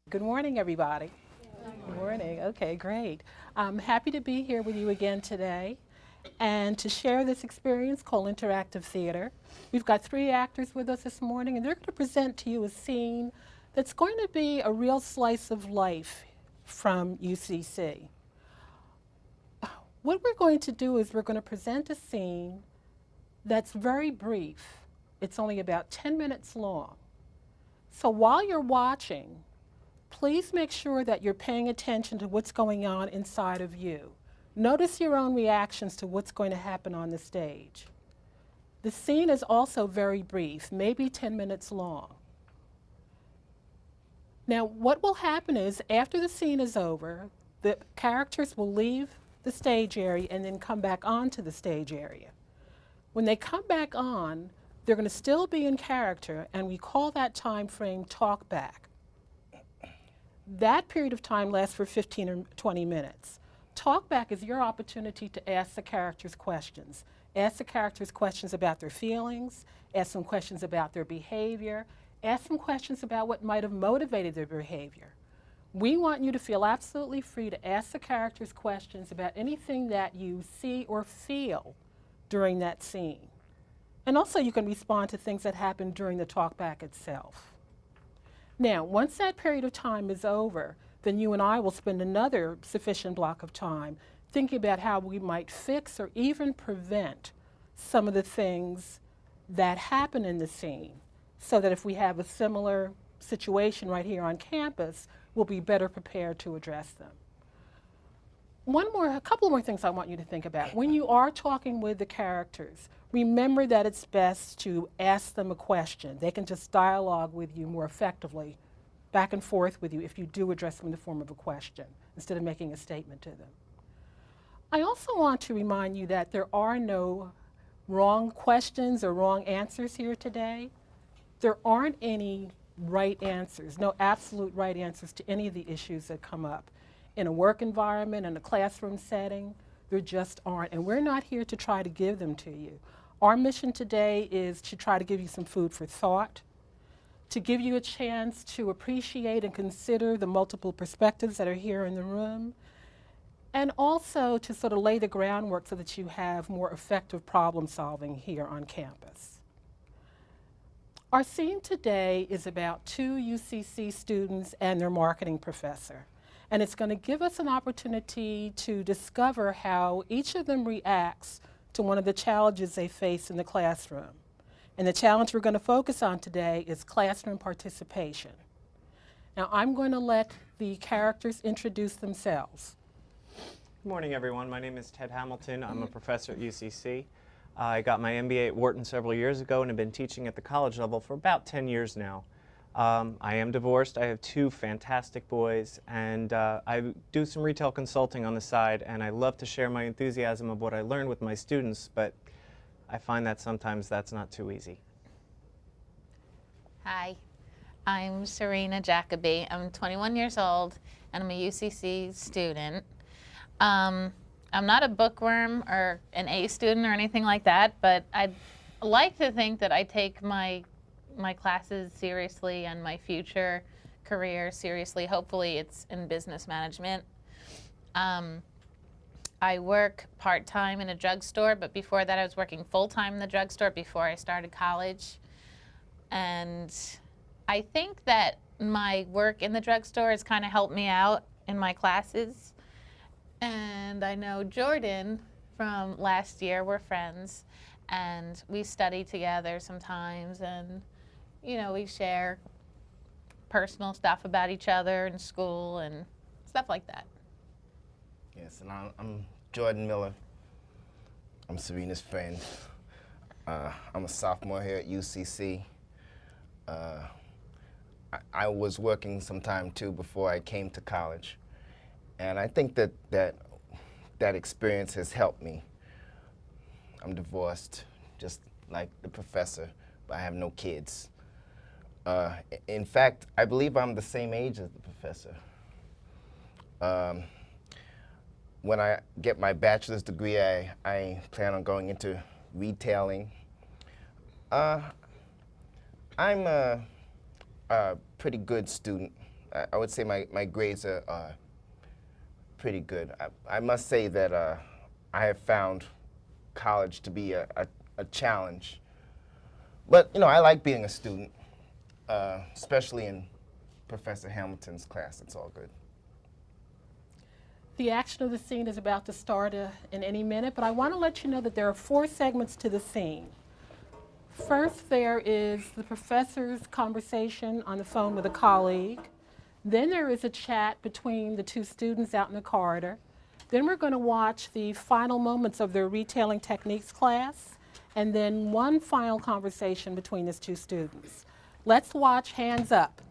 Good morning, everybody. Good morning. Okay, great. I'm happy to be here with you again today and to share this experience called interactive theater. We've got three actors with us this morning, and they're going to present to you a scene that's going to be a real slice of life from UCC. What we're going to do is we're going to present a scene that's very brief. It's only about 10 minutes long. So while you're watching, please make sure that you're paying attention to what's going on inside of you. Notice your own reactions to what's going to happen on the stage. The scene is also very brief, maybe 10 minutes long. Now, what will happen is after the scene is over, the characters will leave the stage area and then come back onto the stage area. When they come back on, they're going to still be in character, and we call that time frame talk back. That period of time lasts for 15 or 20 minutes. Talkback is your opportunity to ask the characters questions. Ask the characters questions about their feelings, ask them questions about their behavior, ask them questions about what might have motivated their behavior. We want you to feel absolutely free to ask the characters questions about anything that you see or feel during that scene. And also you can respond to things that happen during the talkback itself. Now, once that period of time is over, then you and I will spend another sufficient block of time thinking about how we might fix or even prevent some of the things that happen in the scene, so that if we have a similar situation right here on campus, we'll be better prepared to address them. A couple more things I want you to think about. When you are talking with the characters, remember that it's best to ask them a question. They can just dialogue with you more effectively, back and forth with you, if you do address them in the form of a question, instead of making a statement to them. I also want to remind you that there are no wrong questions or wrong answers here today. There aren't any right answers, no absolute right answers to any of the issues that come up. In a work environment, in a classroom setting, there just aren't. And we're not here to try to give them to you. Our mission today is to try to give you some food for thought, to give you a chance to appreciate and consider the multiple perspectives that are here in the room, and also to sort of lay the groundwork so that you have more effective problem solving here on campus. Our scene today is about two UCC students and their marketing professor. And it's going to give us an opportunity to discover how each of them reacts to one of the challenges they face in the classroom. And the challenge we're going to focus on today is classroom participation. Now, I'm going to let the characters introduce themselves. Good morning, everyone. My name is Ted Hamilton. I'm a professor at UCC. I got my MBA at Wharton several years ago and have been teaching at the college level for about 10 years now. I am divorced. I have two fantastic boys, and I do some retail consulting on the side, and I love to share my enthusiasm of what I learned with my students, but I find that sometimes that's not too easy. Hi, I'm Serena Jacoby. I'm 21 years old, and I'm a UCC student. I'm not a bookworm or an A student or anything like that, but I'd like to think that I take my classes seriously and my future career seriously. Hopefully it's in business management. I work part-time in a drugstore, but before that I was working full-time in the drugstore before I started college. And I think that my work in the drugstore has kind of helped me out in my classes. And I know Jordan from last year, we're friends, and we study together sometimes, and you know, we share personal stuff about each other in school and stuff like that. Yes, and I'm Jordan Miller. I'm Serena's friend. I'm a sophomore here at UCC. I was working some time too before I came to college, and I think that experience has helped me. I'm divorced, just like the professor, but I have no kids. In fact, I believe I'm the same age as the professor. When I get my bachelor's degree, I plan on going into retailing. I'm a pretty good student. I would say my grades are pretty good. I must say that I have found college to be a challenge. But, you know, I like being a student, especially in Professor Hamilton's class. It's all good. The action of the scene is about to start in any minute, but I want to let you know that there are 4 segments to the scene. First, there is the professor's conversation on the phone with a colleague. Then there is a chat between the 2 students out in the corridor. Then we're going to watch the final moments of their retailing techniques class, and then one final conversation between these 2 students. Let's watch Hands Up.